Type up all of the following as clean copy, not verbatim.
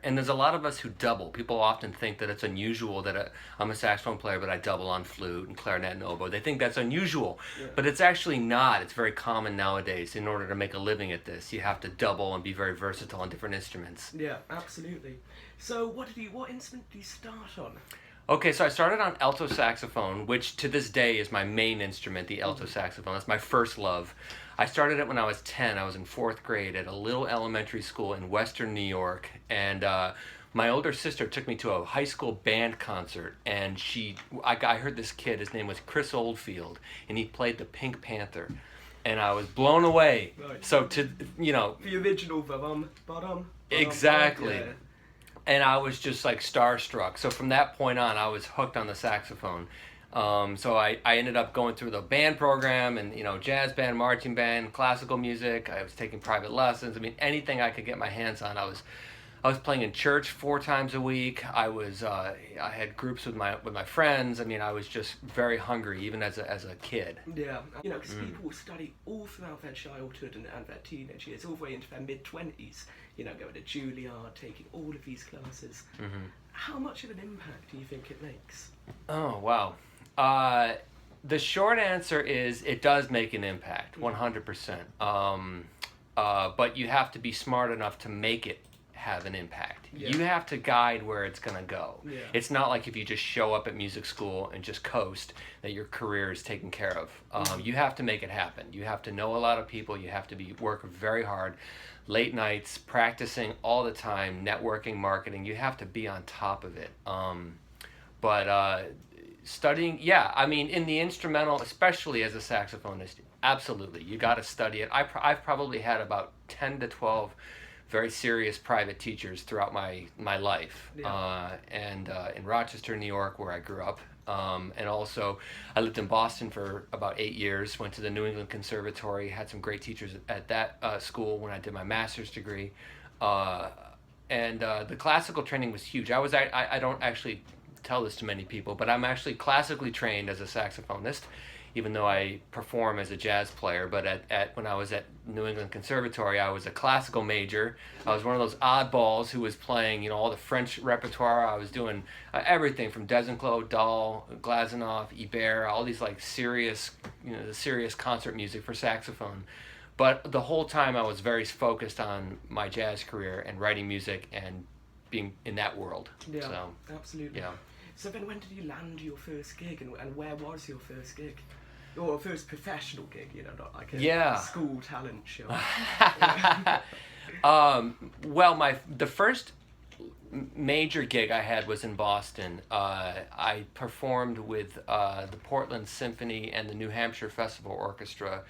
And there's a lot of us who double. People often think that it's unusual that I'm a saxophone player, but I double on flute and clarinet and oboe. They think that's unusual, Yeah. but it's actually not. It's very common nowadays. In order to make a living at this, you have to double and be very versatile on different instruments. Yeah, absolutely. So, what instrument did you start on? Okay, so I started on alto saxophone, which to this day is my main instrument, the alto saxophone. That's my first love. I started it when I was 10. I was in fourth grade at a little elementary school in Western New York, and my older sister took me to a high school band concert, and I heard this kid. His name was Chris Oldfield, and he played the Pink Panther, and I was blown away. Right. So to The original ba-dum, exactly. yeah. And I was just like starstruck. So from that point on, I was hooked on the saxophone. So I ended up going through the band program and jazz band, marching band, classical music. I was taking private lessons. I mean, anything I could get my hands on. I was playing in church 4 times a week. I had groups with my friends. I mean, I was just very hungry even as a kid. Yeah, because people will study all throughout their childhood and their teenage years, all the way into their mid-20s, going to Juilliard, taking all of these classes. How much of an impact do you think it makes? Oh, wow. The short answer is it does make an impact, 100%. But you have to be smart enough to make it have an impact. Yeah. You have to guide where it's going to go. Yeah. It's not like if you just show up at music school and just coast that your career is taken care of. You have to make it happen. You have to know a lot of people. You have to work very hard, late nights, practicing all the time, networking, marketing. You have to be on top of it. But studying, yeah, I mean, in the instrumental, especially as a saxophonist, absolutely, you got to study it. I've probably had about 10 to 12 very serious private teachers throughout my life. Yeah. And in Rochester, New York, where I grew up. And also, I lived in Boston for about 8 years, went to the New England Conservatory, had some great teachers at that school when I did my master's degree. And the classical training was huge. I don't actually tell this to many people, but I'm actually classically trained as a saxophonist, even though I perform as a jazz player. But when I was at New England Conservatory, I was a classical major. I was one of those oddballs who was playing, all the French repertoire. I was doing everything from Desenclos, Dahl, Glazunov, Ibert, all these like serious, the serious concert music for saxophone. But the whole time I was very focused on my jazz career and writing music and being in that world. Yeah, So, absolutely. yeah. So then when did you land your first gig, and where was your first gig? Or first professional gig, not like a Yeah. school talent show. Well, the first major gig I had was in Boston. I performed with the Portland Symphony and the New Hampshire Festival Orchestra,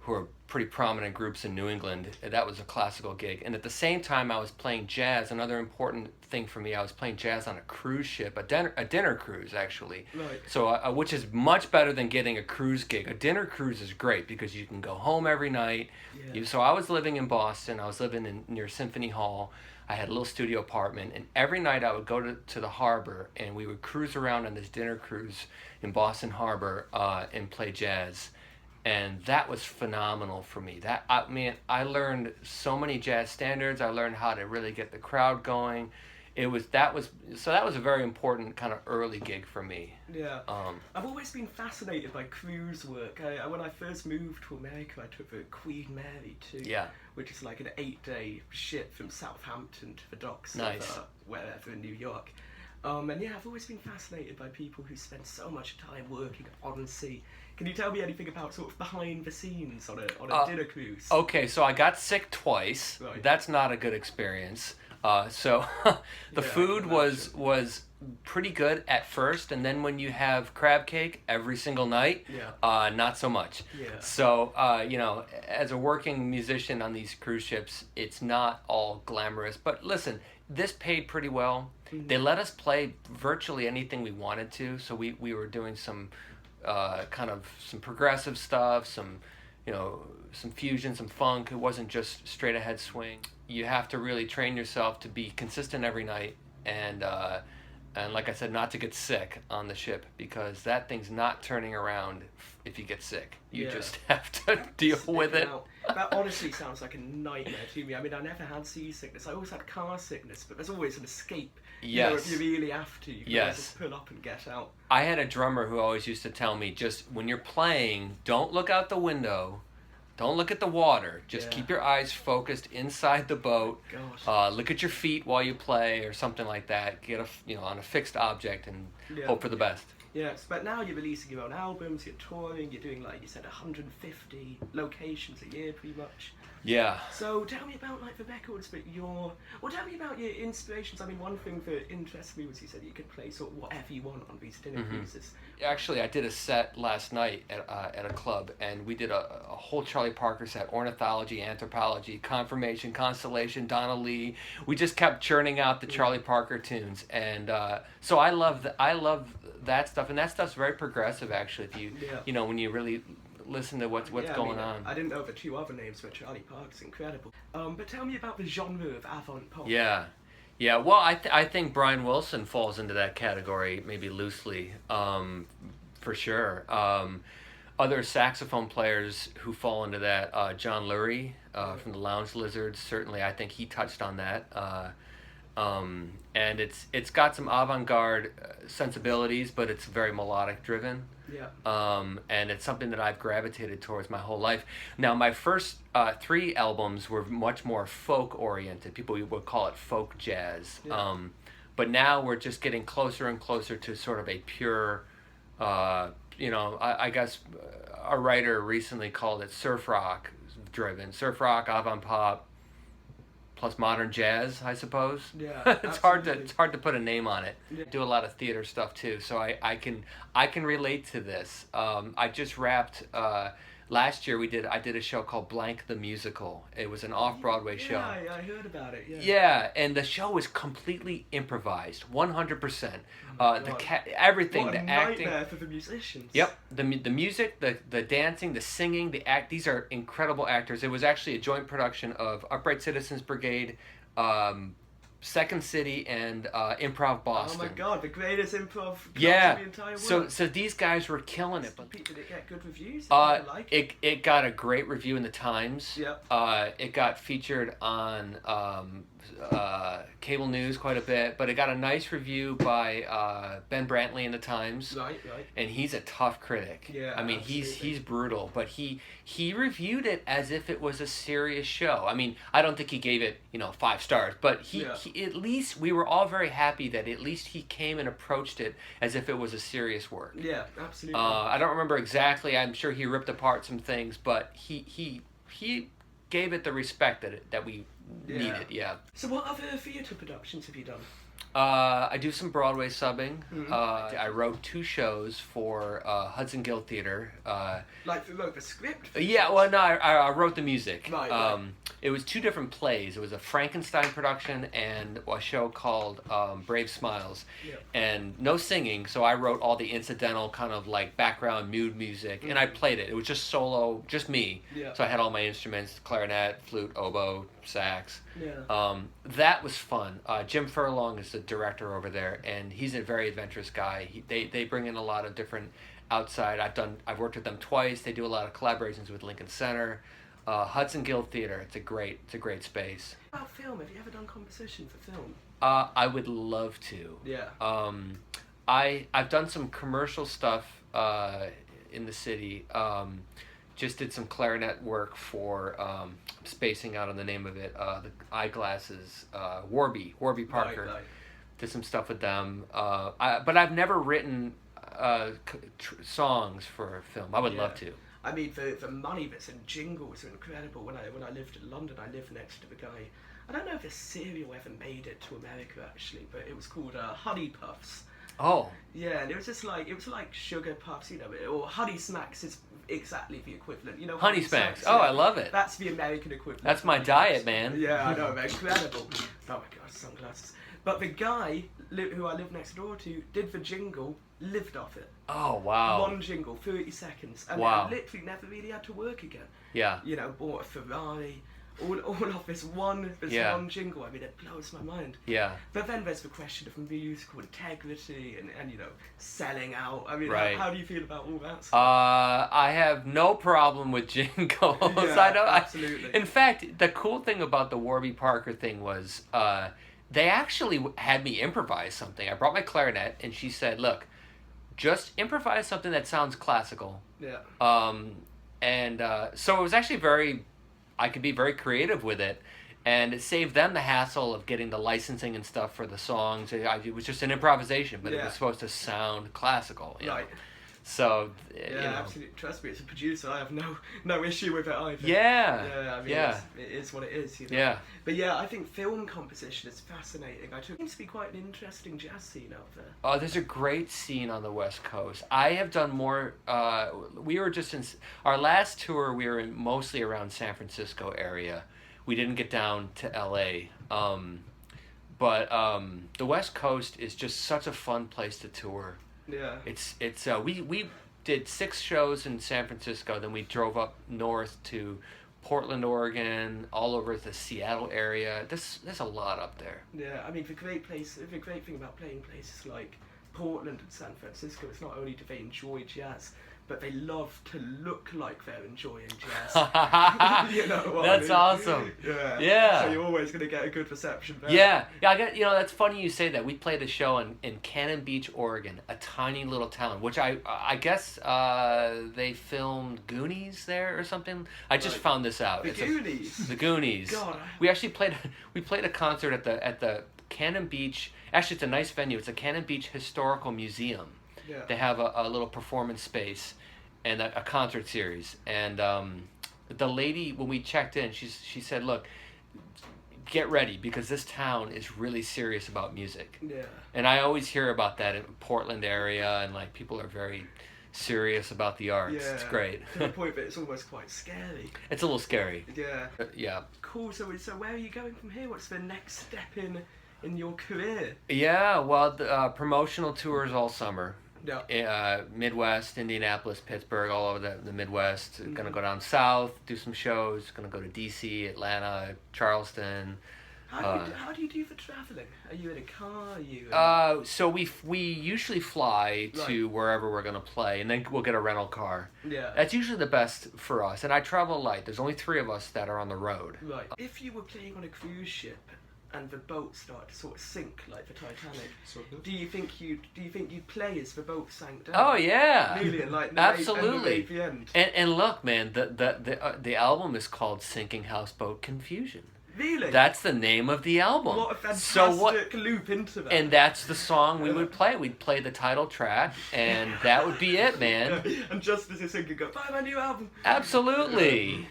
who are pretty prominent groups in New England. That was a classical gig. And at the same time, I was playing jazz. Another important thing for me, I was playing jazz on a cruise ship, a dinner cruise, actually. Right. So, which is much better than getting a cruise gig. A dinner cruise is great because you can go home every night. Yeah. So I was living in Boston. I was living near Symphony Hall. I had a little studio apartment, and every night I would go to the harbor, and we would cruise around on this dinner cruise in Boston Harbor and play jazz. And that was phenomenal for me. I learned so many jazz standards. I learned how to really get the crowd going. That was a very important kind of early gig for me. Yeah. I've always been fascinated by cruise work. When I first moved to America, I took the Queen Mary too. Yeah. Which is like an 8-day ship from Southampton to the docks Nice. of wherever in New York. And yeah, I've always been fascinated by people who spend so much time working on sea. Can you tell me anything about sort of behind the scenes on a dinner cruise? Okay, so I got sick twice. Right. That's not a good experience. So the Yeah, food I can was pretty good at first, and then when you have crab cake every single night, Yeah. not so much. Yeah. So as a working musician on these cruise ships, it's not all glamorous. But listen, this paid pretty well. Mhm. They let us play virtually anything we wanted to. So we were doing some kind of some progressive stuff, some fusion, some funk. It wasn't just straight ahead swing. You have to really train yourself to be consistent every night, and And like I said, not to get sick on the ship, because that thing's not turning around if you get sick. You Yeah. just have to deal with Sticking it. out. That honestly sounds like a nightmare to me. I mean, I never had seasickness. I always had car sickness, but there's always an escape. You know, if Yes. you really have to, you can Yes. always just pull up and get out. I had a drummer who always used to tell me, just when you're playing, don't look out the window, don't look at the water. Just Yeah. keep your eyes focused inside the boat. Gosh. Look at your feet while you play, or something like that. Get on a fixed object and Yeah. hope for the best. Yes, but now you're releasing your own albums, you're touring, you're doing, like you said, 150 locations a year pretty much. Yeah. So tell me about like the records, but tell me about your inspirations. I mean, one thing that interests me was you said you could play sort of whatever you want on these dinner cruises. Actually, I did a set last night at a club, and we did a whole Charlie Parker set: ornithology, anthropology, confirmation, constellation, Donna Lee. We just kept churning out the Charlie Parker tunes, and so I love that stuff, and that stuff's very progressive. Actually, if you when you really listen to what's Yeah, going I mean, on. I didn't know the two other names, but Charlie Parker's incredible. But tell me about the genre of avant pop. Yeah. Yeah, well, I think Brian Wilson falls into that category, maybe loosely, for sure. Other saxophone players who fall into that, John Lurie from the Lounge Lizards, certainly I think he touched on that. And it's got some avant-garde sensibilities, but it's very melodic driven. Yeah. And it's something that I've gravitated towards my whole life. Now, my first 3 albums were much more folk oriented. People would call it folk jazz. Yeah. But now we're just getting closer and closer to sort of a pure, I guess a writer recently called it surf rock driven. Surf rock, avant pop, plus modern jazz, I suppose. Yeah, it's absolutely. hard to put a name on it. Yeah. Do a lot of theater stuff too, so I can relate to this. I just wrapped last year. I did a show called Blank the Musical. It was an off-Broadway show. Yeah, I heard about it. Yeah. Yeah, and the show was completely improvised, 100%. Oh The God. everything, What a the acting. nightmare for the musicians. Yep, the music, the dancing, the singing, the act. These are incredible actors. It was actually a joint production of Upright Citizens Brigade, Second City, and Improv Boston. Oh my God, the greatest improv clubs Yeah. in the entire world. So these guys were killing it. But Did it get good reviews? Did people like it? it got a great review in the Times. Yep. It got featured on cable news quite a bit, but it got a nice review by Ben Brantley in the Times. Right. And he's a tough critic. Yeah, I mean, absolutely. he's brutal, but he reviewed it as if it was a serious show. I mean, I don't think he gave it 5 stars, but he at least we were all very happy that at least he came and approached it as if it was a serious work. Yeah, absolutely. I don't remember exactly. I'm sure he ripped apart some things, but he gave it the respect that we needed. Yeah. So what other theatre productions have you done? I do some Broadway subbing. Mhm. I wrote 2 shows for Hudson Guild Theater. Like you wrote the script? for Yeah, this? well, no, I wrote the music. Right. It was 2 different plays. It was a Frankenstein production and a show called Brave Smiles. Yeah. And no singing, so I wrote all the incidental kind of like background mood music, and I played it. It was just solo, just me. Yeah. So I had all my instruments: clarinet, flute, oboe, sax. Yeah. That was fun. Jim Furlong is the director over there, and he's a very adventurous guy. They bring in a lot of different outside. I've worked with them twice. They do a lot of collaborations with Lincoln Center, Hudson Guild Theater. It's a great space. What about film? Have you ever done composition for film? I would love to. Yeah. I've done some commercial stuff in the city. Just did some clarinet work for spacing out on the name of it. The eyeglasses, Warby Parker. Right. Did some stuff with them. But I've never written songs for film. I would love to. I mean, the money that's in jingles are incredible. When I lived in London, I lived next to the guy. I don't know if this cereal ever made it to America actually, but it was called Honey Puffs. Oh. Yeah, and it was like sugar puffs, or Honey Smacks is exactly the equivalent. Honey Smacks. Oh, I love it. That's the American equivalent. That's of my Honey diet, Puffs. man. Yeah, I know, they're incredible. Oh my God, sunglasses. But the guy who I lived next door to did the jingle, lived off it. Oh, wow. One jingle, 30 seconds. And Wow. I literally never really had to work again. Yeah. Bought a Ferrari. all off this one Yeah. one jingle. I mean, it blows my mind. Yeah. But then there's the question of musical integrity and you know, selling out. I mean, Right. how do you feel about all that stuff? I have no problem with jingles. Yeah, I don't. absolutely. In fact, the cool thing about the Warby Parker thing was they actually had me improvise something. I brought my clarinet, and she said, "Look, just improvise something that sounds classical." Yeah. So it was actually I could be very creative with it, and it saved them the hassle of getting the licensing and stuff for the songs. It was just an improvisation, but it Yeah. was supposed to sound classical. You know? Right. So, Yeah, you know. absolutely. Trust me, as a producer, I have no issue with it either. Yeah. Yeah, I mean, Yeah. it is what it is, you know. Yeah. But yeah, I think film composition is fascinating. It seems to be quite an interesting jazz scene out there. Oh, there's a great scene on the West Coast. I have done more. We were just in our last tour. We were mostly around San Francisco area. We didn't get down to L.A. But the West Coast is just such a fun place to tour. Yeah. We did 6 shows in San Francisco. Then we drove up north to Portland, Oregon, all over the Seattle area. There's a lot up there. Yeah, I mean, the great thing about playing places like Portland and San Francisco is not only do they enjoy jazz, but they love to look like they're enjoying jazz. You know what I That's mean? awesome. Yeah. Yeah. So you're always going to get a good reception there. Yeah. That's funny you say that. We played a show in Cannon Beach, Oregon, a tiny little town, which I guess they filmed Goonies there or something. I just Right. found this out. The Goonies. The Goonies. God. We actually played a concert at the Cannon Beach. Actually, it's a nice venue. It's a Cannon Beach Historical Museum. Yeah. They have a little performance space and a concert series. And the lady, when we checked in, she said, "Look, get ready because this town is really serious about music." Yeah. And I always hear about that in Portland area, and like people are very serious about the arts. Yeah. It's great. To the point that it's almost quite scary. It's a little scary. Yeah. Yeah. Cool. So where are you going from here? What's the next step in your career? Yeah. Well, the promotional tours all summer. Yeah. Midwest, Indianapolis, Pittsburgh, all over the Midwest. Mm-hmm. Gonna go down south, do some shows. Gonna go to DC, Atlanta, Charleston. How do you do for traveling? Are you in a car? Are you? So we usually fly to Right. wherever we're gonna play, and then we'll get a rental car. Yeah. That's usually the best for us. And I travel light. There's only 3 of us that are on the road. Right. If you were playing on a cruise ship and the boat started to sort of sink like the Titanic, do you think you'd play as the boat sank down? Oh yeah, Really, like the absolutely. the end. And look, man, the album is called "Sinking Houseboat Confusion." Really? That's the name of the album. What a fantastic So what? loop into that. And that's the song we would play. We'd play the title track, and that would be it, man. And just as it's sinking, go, buy my new album. Absolutely.